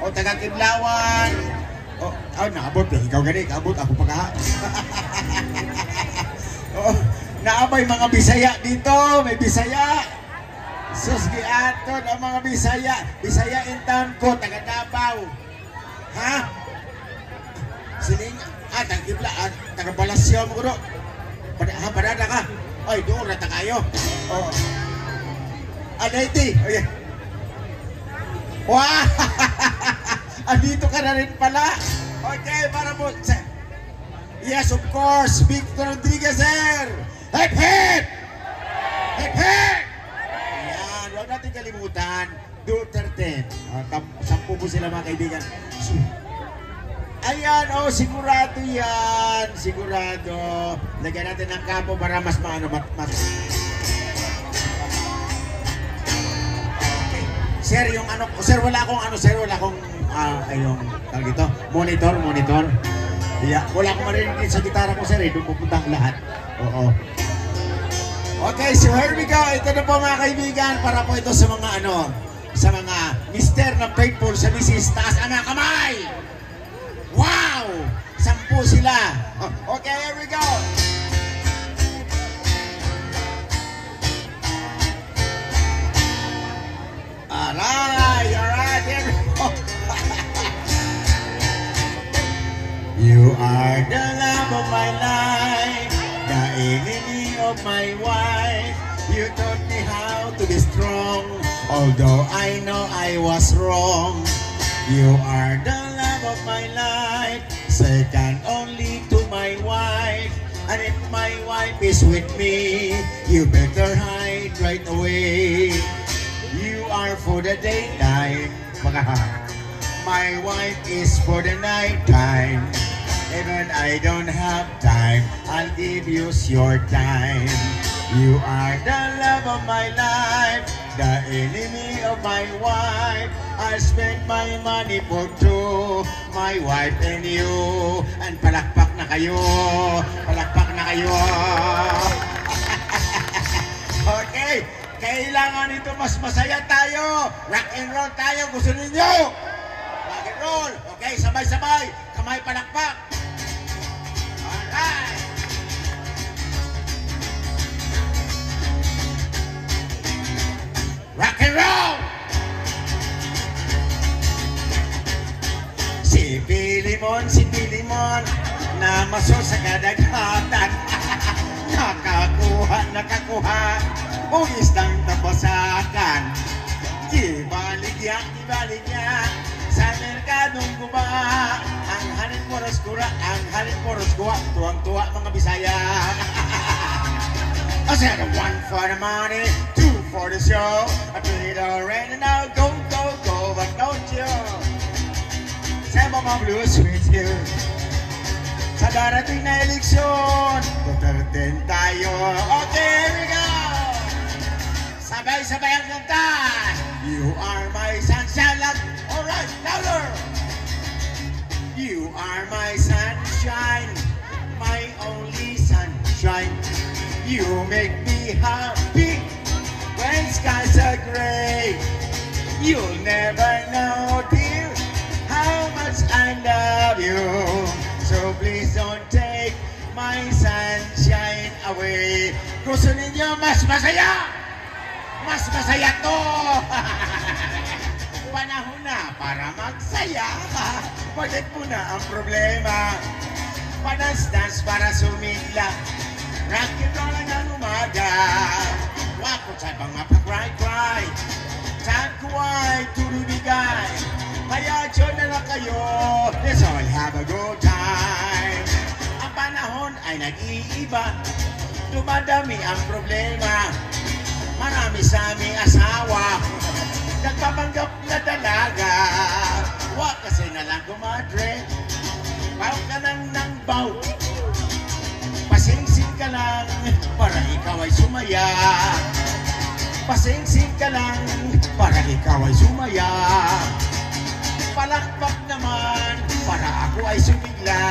O taga-Kidlawan. O, naabot. Ikaw gani, kaabot. Ako pa ka. O, naabay mga Bisaya dito. May Bisaya. Sus, giaton ang mga Bisaya. Bisaya in town ko, taga-Davao. Ha? Siling, taga-Kibla, taga-Palasyo mo ko do. Padada ka. Ay, doon, rata kayo. O. Anayti. Oye. Wow! Andito ka na rin pala. Okay, para po. Yes, of course. Victor Rodriguez, sir. Hip, hip! Hip, hip! Ayan, huwag natin kalimutan. Duterte. 10 po sila mga kaibigan. Ayan, sigurado yan. Sigurado. Lagyan natin ng kapo para mas maano, mas. Sir, yung ano, sir, wala akong yung, tawag ito, monitor. Yeah, wala akong marinig sa gitara ko, sir, doon pupunta ang lahat. Oo. Okay, so here we go. Ito na po mga kaibigan, para po ito sa mga sa mga mister na faithful sa misis. Taas ang mga kamay! Wow! 10 sila. Okay, here we go. Alright, here we go. You are the love of my life, the enemy of my wife. You taught me how to be strong, although I know I was wrong. You are the love of my life, second only to my wife. And if my wife is with me, you better hide right away. You are for the daytime, my wife is for the night time. Even I don't have time, I'll give you your time. You are the love of my life, the enemy of my wife. I spend my money for two, my wife and you. And palakpak na kayo, palakpak na kayo. Okay, kailangan ito mas masaya tayo. Rock and roll tayo, gusto ninyo? Rock and roll. Okay, sabay-sabay, kamay palakpak. Alright. Rock and roll! Si Pilimon, na maso sa kadagatan. Nakakuha, o isang tapasakan. Ibalik niya, sa merkadong guba. Ang halin poros kuha, tuwang-tuwa mga Bisaya. I said 1 for the money, 2 for the show. I treat already now, go, but don't you? Sa mga blues with you. Sa darating na eleksyon, Duterte tayo. Okay, here we go! Sabay-sabay ang kanta. You are my sunshine. Alright, louder! You are my sunshine, my only sunshine. You make me happy when skies are gray. You'll never know, dear, how much I love you. So please don't take my sunshine away. Gusto ninyo mas masaya? Mas masaya to! Panahon na para magsaya. Bakit muna ang problema? Panas-dance para sumigla. Rock and roll ang umaga. Wako sa mga pa-cry-cry. Saan ko ay tulubigay. Kaya dyan na lang kayo. Let's all have a good time. Ang panahon ay nag-iiba. Dumadami ang problema. Marami sa aming asawa. Nagpapanggap na dalaga. Wag kasi na lang kumadre. Baw ka lang ng baw. Pasingsin ka lang para ikaw ay sumaya. Pasingsin ka lang para ikaw ay sumaya. Palakpak naman para ako ay sumigla.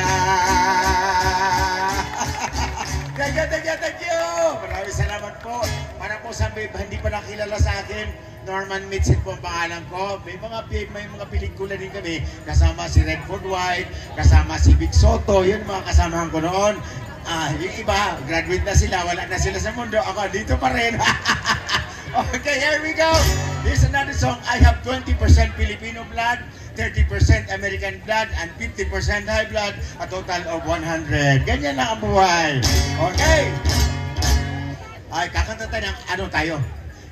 Thank you. Maraming salamat po. Para po po sa hindi pa nakilala sa akin, Norman Mitchell po ang pangalan ko. May mga pelikula din kami. Kasama si Redford White, kasama si Vic Soto. Yun mga kasamahan ko noon. Yung iba, graduate na sila, wala na sila sa mundo. Ako dito pa rin. Okay, here we go. Here's another song. I have 20% Filipino blood, 30% American blood, and 50% high blood. A total of 100. Ganyan lang ang buhay. Okay. Ay, kakanta tayo ng ano tayo?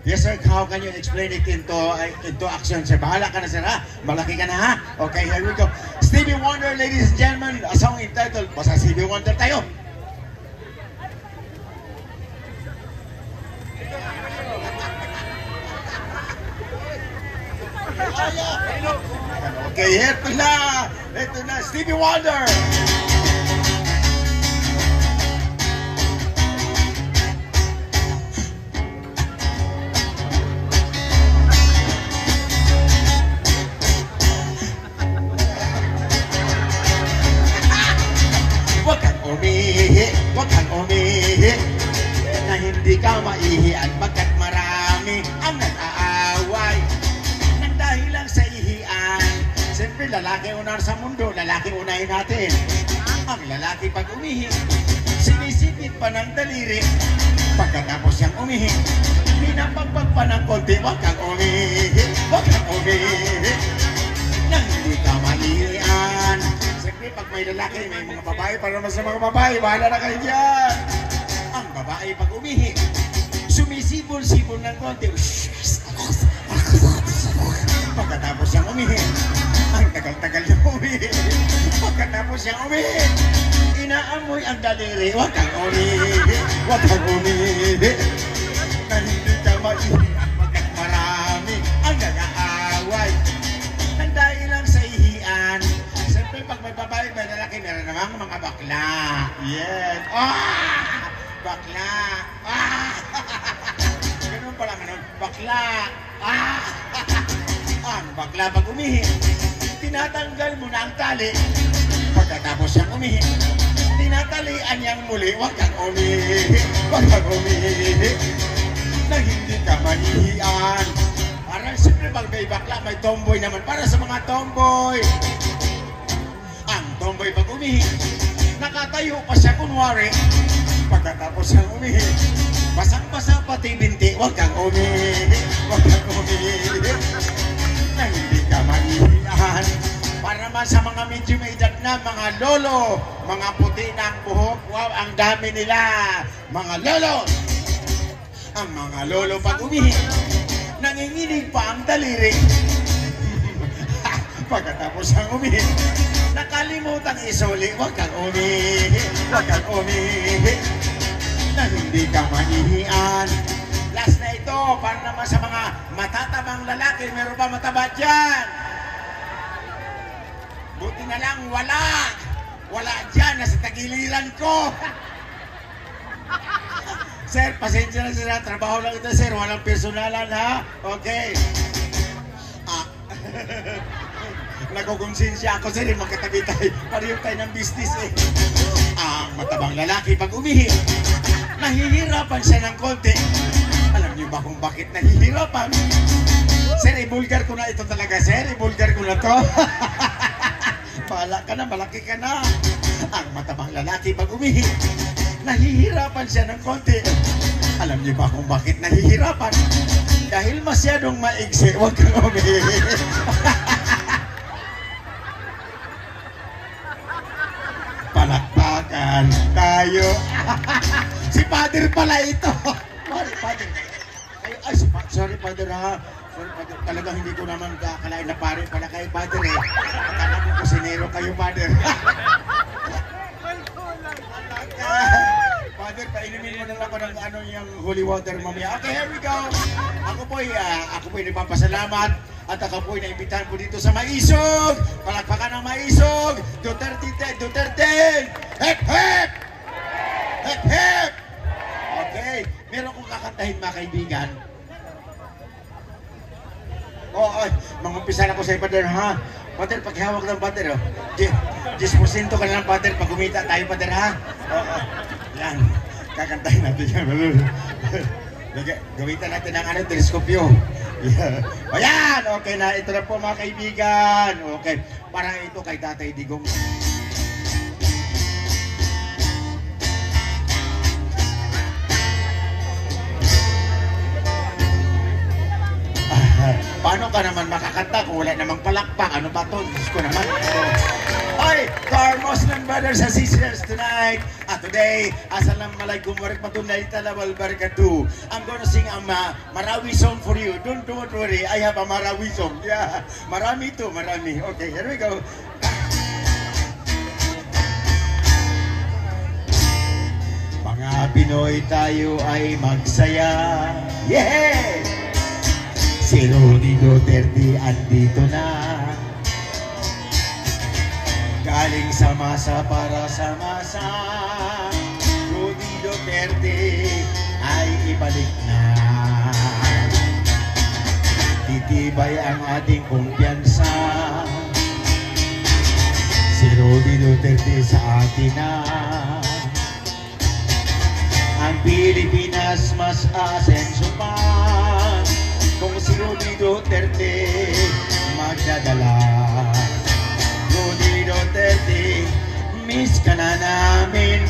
Yes sir, how can you explain it into action sir? Bahala ka na sir ha? Malaki ka na ha? Okay, here we go. Stevie Wonder, ladies and gentlemen, a song entitled, basta Stevie Wonder tayo. Okay, ito na, Stevie Wonder. Huwag kang umihi na hindi ka maihian pagkat marami ang nag-aaway nang dahil lang sa ihian. Siyempre lalaki unar sa mundo, lalaki unahin natin. Ang lalaki pag umihi, sinisipit pa ng daliri. Pagkatapos siyang umihi, pinapagpag pa ng konti. Huwag kang umihi, huwag kang umihi na hindi ka maihian. Siyempre, pag may lalaki, may mga babae, para naman sa mga babae, bahala na kayo dyan. Ang babae, pag umihi, sumisibol-sibol ng konti. Pagkatapos siyang umihi, ang tagal-tagal na umihi. Pagkatapos siyang umihi, inaamoy ang daliri. Huwag kang umihi, huwag kang umihi na hindi ka maihian pagkat marami ang nag-aaway nang dahil lang sa ihian. Siyempre, pag may babae, may lalaki, meron namang mga bakla. Yes. Bakla. Ganun pala ganun. Bakla. Ang bakla pag umihi, tinatanggal mo na ang tali. Pagkatapos siyang umihi, tinatalian niyang muli. Huwag kang umihi. Huwag kang umihi na hindi ka manihian. Para siyempre, pag may bakla, may tomboy naman. Para sa mga tomboy, tomboy pag umihi, nakatayo pa siya kunwari. Pagkatapos siyang umihi, basang-basa pati binti. Huwag kang umihi, huwag kang umihi na hindi ka manihian. Para naman sa mga medyo may edad na, mga lolo, mga puti na ang buhok, wow, ang dami nila. Mga lolo, ang mga lolo pag umihi, nanginginig pa ang daliri. Pagkatapos siyang umihi, nakalimutan isuli. Huwag kang umihi, huwag kang umihi na hindi ka manihian. Last na ito, para naman sa mga matatabang lalaki. Meron ba mataba dyan? Buti na lang, wala dyan, nasa tagiliran ko. Sir, pasensya na sila, trabaho lang ito sir, walang personalan ha. Okay. Nagkukonsensya ako sir, magkatabi tayo. Pareho tayo ng business eh. Ang matabang lalaki pag umihi, nahihirapan siya ng konti. Alam niyo ba kung bakit nahihirapan? Sir, ibulgar ko na ito talaga sir. Ibulgar ko na to. Bahala ka na, malaki ka na. Ang matabang lalaki pag umihi, nahihirapan siya ng konti. Alam niyo ba kung bakit nahihirapan? Dahil masyadong maigsi. Huwag kang umihi. Palakpakan tayo. Si Father pala ito. Father. Ay, sorry Father ha. Sorry Father. Talagang hindi ko naman kakalain na pare pala kayo Father eh. Akala ko kusinero kayo Father. Father, painumin mo na lang ako ng ano yung holy water mamaya. Okay, here we go. Ako po'y nagpapasalamat at ako po'y naimbitahan po dito sa Maisog. Palakpakan ng Maisog. Duterte. Hep, hep! Hep, hep! Okay, meron kong kakantahin mga kaibigan. Mag-umpisa na ko sa Father ha. Father, paghihawak ng Father oh. 10% ka na lang Father, pag umita tayo Father ha. Yan, kakantahin natin yan. Gawitan natin ang ano, teleskopyo. Yeah. Ayan, okay na. Ito na po mga kaibigan. Okay. Para ito kay Tatay Digong. Paano ka naman makakanta kung wala namang palakpak? Ano ba to? Diyos ko naman. Oy, to our Muslim brothers and sisters tonight. Today, Assalamualaikum warahmatullahi wabarakatuh. I'm gonna sing a Marawi song for you. Don't worry, I have a Marawi song. Yeah, marami to, marami. Okay, here we go. Mga Pinoy tayo ay magsaya. Yeah! Si Rudy Duterte andito na. Galing sa masa para sa masa. Rudy Duterte ay ibalik na. Titibay ang ating kumpiyansa. Si Rudy Duterte sa atin na. Ang Pilipinas mas asenso pa kung si Rudy Duterte magdadala. Rudy Duterte, miss ka na namin.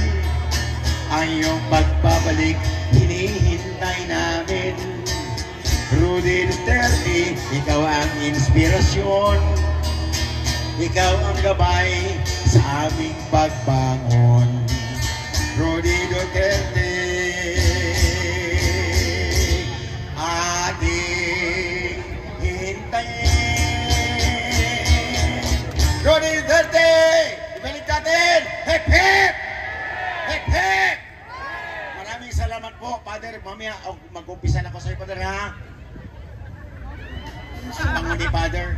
Ang iyong pagbabalik, hinihintay namin. Rudy Duterte, ikaw ang inspirasyon. Ikaw ang gabay sa aming pagbangon. Rudy Duterte, Rudy Duterte! Ibalik natin! Hip hip! Hip hip! Maraming salamat po, Father. Mamaya, mag-umpisa na ko sa'yo, Father, ha? Ang bango ni Father.